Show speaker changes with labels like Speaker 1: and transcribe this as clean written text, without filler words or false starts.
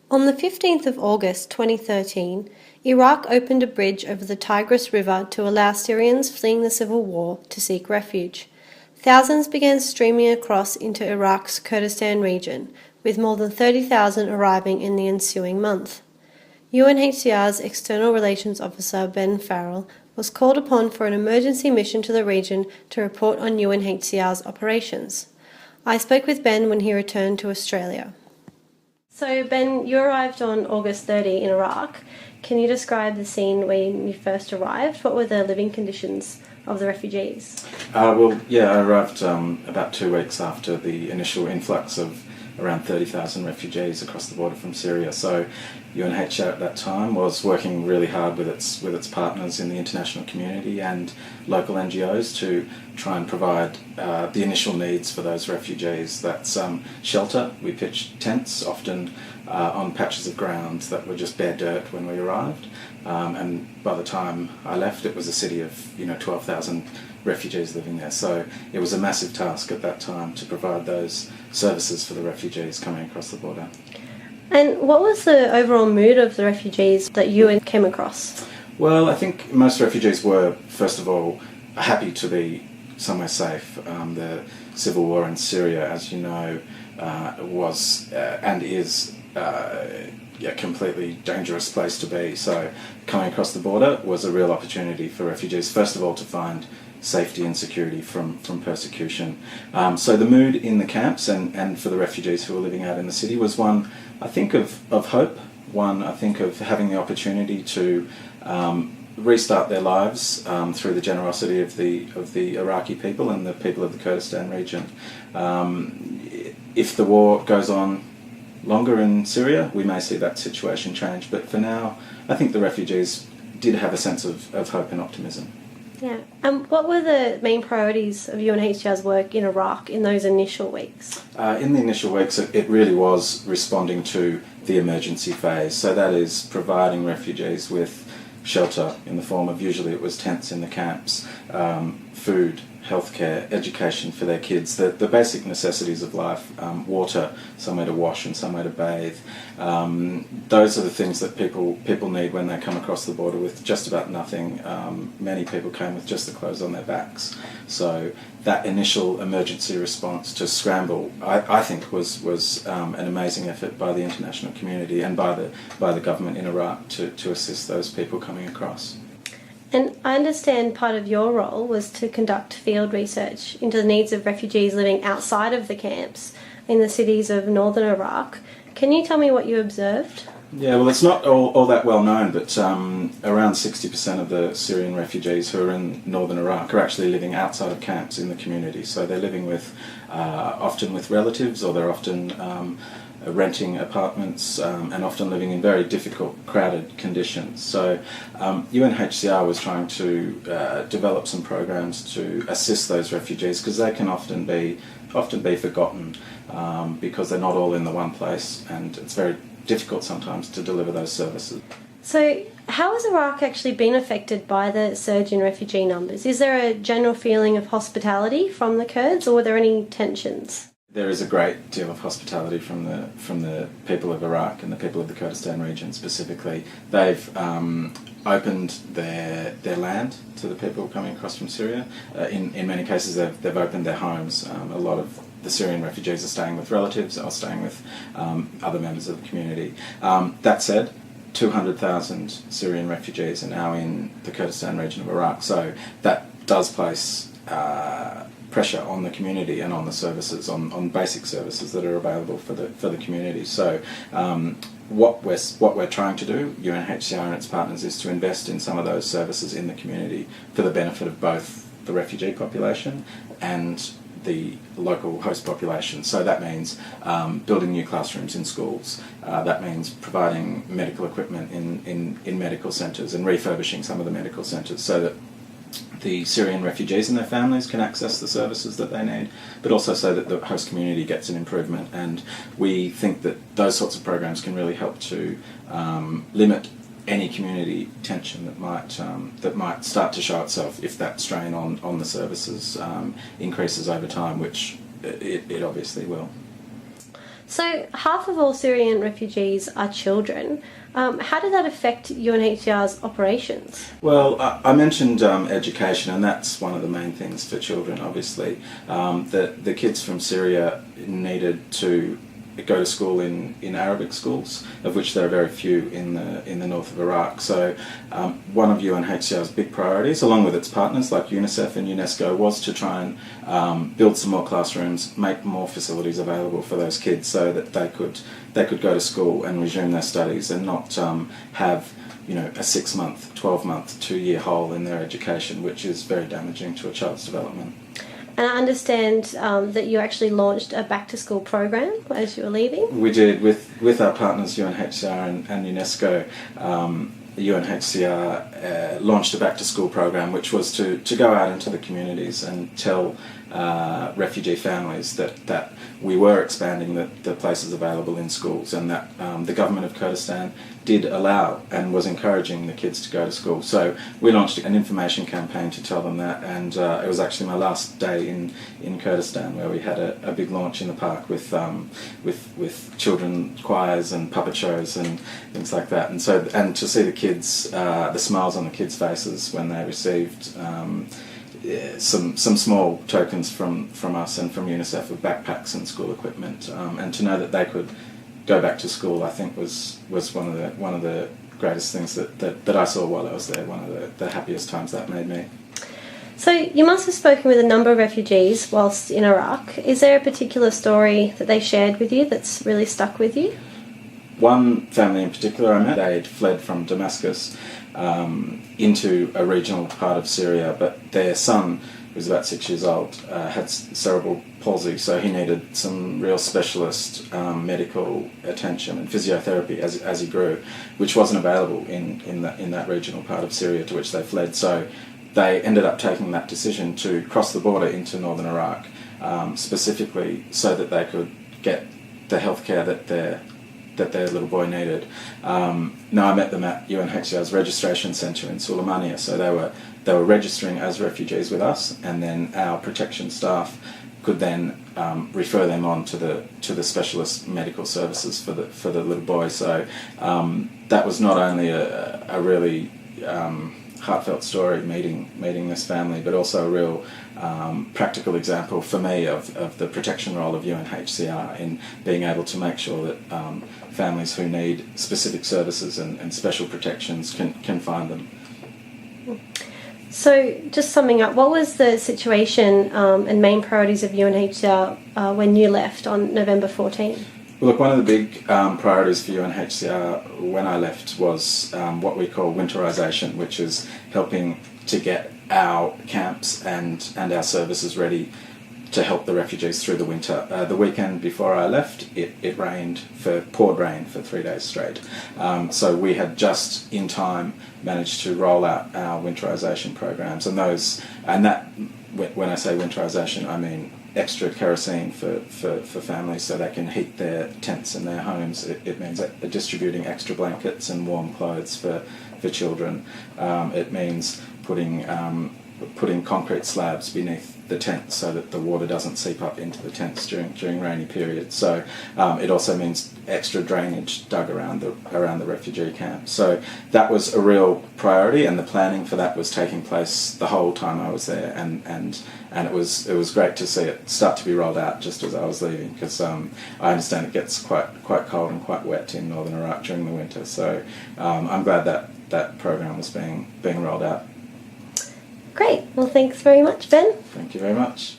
Speaker 1: On the 15th of August 2013, Iraq opened a bridge over the Tigris River to allow Syrians fleeing the civil war to seek refuge. Thousands began streaming across into Iraq's Kurdistan region, with more than 30,000 arriving in the ensuing month. UNHCR's External Relations Officer Ben Farrell was called upon for an emergency mission to the region to report on UNHCR's operations. I spoke with Ben when he returned to Australia. So Ben, you arrived on August 30 in Iraq. Can you describe the scene when you first arrived? What were the living conditions of the refugees?
Speaker 2: I arrived about 2 weeks after the initial influx of around 30,000 refugees across the border from Syria. So UNHCR at that time was working really hard with its partners in the international community and local NGOs to try and provide the initial needs for those refugees. That's shelter. We pitched tents, often on patches of ground that were just bare dirt when we arrived. And by the time I left, it was a city of 12,000 refugees living there. So it was a massive task at that time to provide those services for the refugees coming across the border.
Speaker 1: And what was the overall mood of the refugees that you came across?
Speaker 2: Well, I think most refugees were, first of all, happy to be somewhere safe. The civil war in Syria, as you know, was and is a completely dangerous place to be. So coming across the border was a real opportunity for refugees, first of all, to find safety and security from persecution. So the mood in the camps and for the refugees who were living out in the city was one, I think, of hope, one, I think, of having the opportunity to restart their lives through the generosity of the Iraqi people and the people of the Kurdistan region. If the war goes on longer in Syria, we may see that situation change, but for now, I think the refugees did have a sense of hope and optimism.
Speaker 1: Yeah. And what were the main priorities of UNHCR's work in Iraq in those initial weeks?
Speaker 2: In the initial weeks, it really was responding to the emergency phase. So that is providing refugees with shelter in the form of, usually it was tents in the camps, food, healthcare, education for their kids, the basic necessities of life, water, somewhere to wash and somewhere to bathe. Those are the things that people need when they come across the border with just about nothing. Many people came with just the clothes on their backs. So that initial emergency response to scramble, I think, was an amazing effort by the international community and by the government in Iraq to assist those people coming across.
Speaker 1: And I understand part of your role was to conduct field research into the needs of refugees living outside of the camps in the cities of northern Iraq. Can you tell me what you observed?
Speaker 2: Yeah, well, it's not all that well known, but around 60% of the Syrian refugees who are in northern Iraq are actually living outside of camps in the community. So they're living often with relatives, or they're often renting apartments and often living in very difficult, crowded conditions. So UNHCR was trying to develop some programs to assist those refugees, because they can often be forgotten because they're not all in the one place, and it's very difficult sometimes to deliver those services.
Speaker 1: So how has Iraq actually been affected by the surge in refugee numbers? Is there a general feeling of hospitality from the Kurds, or were there any tensions?
Speaker 2: There is a great deal of hospitality from the people of Iraq and the people of the Kurdistan region specifically. They've opened their land to the people coming across from Syria. In many cases, they've opened their homes. A lot of the Syrian refugees are staying with relatives or staying with other members of the community. That said, 200,000 Syrian refugees are now in the Kurdistan region of Iraq, so that does place pressure on the community and on the services, on basic services that are available for the community. So what we're trying to do, UNHCR and its partners, is to invest in some of those services in the community for the benefit of both the refugee population and the local host population. So that means building new classrooms in schools. That means providing medical equipment in medical centres and refurbishing some of the medical centres so that the Syrian refugees and their families can access the services that they need, but also so that the host community gets an improvement. And we think that those sorts of programs can really help to limit any community tension that might start to show itself if that strain on the services increases over time, which it obviously will.
Speaker 1: So half of all Syrian refugees are children. How did that affect UNHCR's operations?
Speaker 2: Well, I mentioned education, and that's one of the main things for children, obviously. The kids from Syria needed to go to school in Arabic schools, of which there are very few in the north of Iraq. So one of UNHCR's big priorities, along with its partners like UNICEF and UNESCO, was to try and build some more classrooms, make more facilities available for those kids so that they could go to school and resume their studies and not have a 6-month, 12-month, 2-year hole in their education, which is very damaging to a child's development.
Speaker 1: And I understand that you actually launched a back-to-school program as you were leaving.
Speaker 2: We did, with our partners UNHCR and UNESCO. UNHCR launched a back-to-school program, which was to go out into the communities and tell refugee families that we were expanding the places available in schools, and that the government of Kurdistan did allow and was encouraging the kids to go to school. So we launched an information campaign to tell them that, and it was actually my last day in Kurdistan, where we had a big launch in the park with children choirs and puppet shows and things like that. And to see the kids, the smiles on the kids' faces when they received some small tokens from us and from UNICEF of backpacks and school equipment, and to know that they could go back to school, I think was one of the greatest things that I saw while I was there. One of the happiest times that made me.
Speaker 1: So you must have spoken with a number of refugees whilst in Iraq. Is there a particular story that they shared with you that's really stuck with you?
Speaker 2: One family in particular I met, they'd fled from Damascus into a regional part of Syria, but their son, who was about 6 years old, had cerebral palsy, so he needed some real specialist medical attention and physiotherapy as he grew, which wasn't available in that regional part of Syria to which they fled. So they ended up taking that decision to cross the border into northern Iraq, specifically so that they could get the healthcare that their little boy needed. Now I met them at UNHCR's registration centre in Sulaymaniyah, so they were registering as refugees with us, and then our protection staff could then refer them on to the specialist medical services for the little boy. So that was not only a really heartfelt story meeting this family, but also a real practical example for me of the protection role of UNHCR in being able to make sure that families who need specific services and special protections can find them.
Speaker 1: So just summing up, what was the situation and main priorities of UNHCR when you left on November 14?
Speaker 2: Well, look, one of the big priorities for UNHCR when I left was what we call winterization, which is helping to get our camps and our services ready to help the refugees through the winter. The weekend before I left, it poured rain for 3 days straight. So we had just in time managed to roll out our winterization programs, and that when I say winterization, I mean extra kerosene for families so they can heat their tents and their homes. It means distributing extra blankets and warm clothes for children. It means putting concrete slabs beneath the tents so that the water doesn't seep up into the tents during rainy periods. So it also means extra drainage dug around the refugee camp. So that was a real priority, and the planning for that was taking place the whole time I was there, and it was great to see it start to be rolled out just as I was leaving, because I understand it gets quite cold and quite wet in northern Iraq during the winter. So I'm glad that program was being rolled out.
Speaker 1: Great. Well, thanks very much, Ben.
Speaker 2: Thank you very much.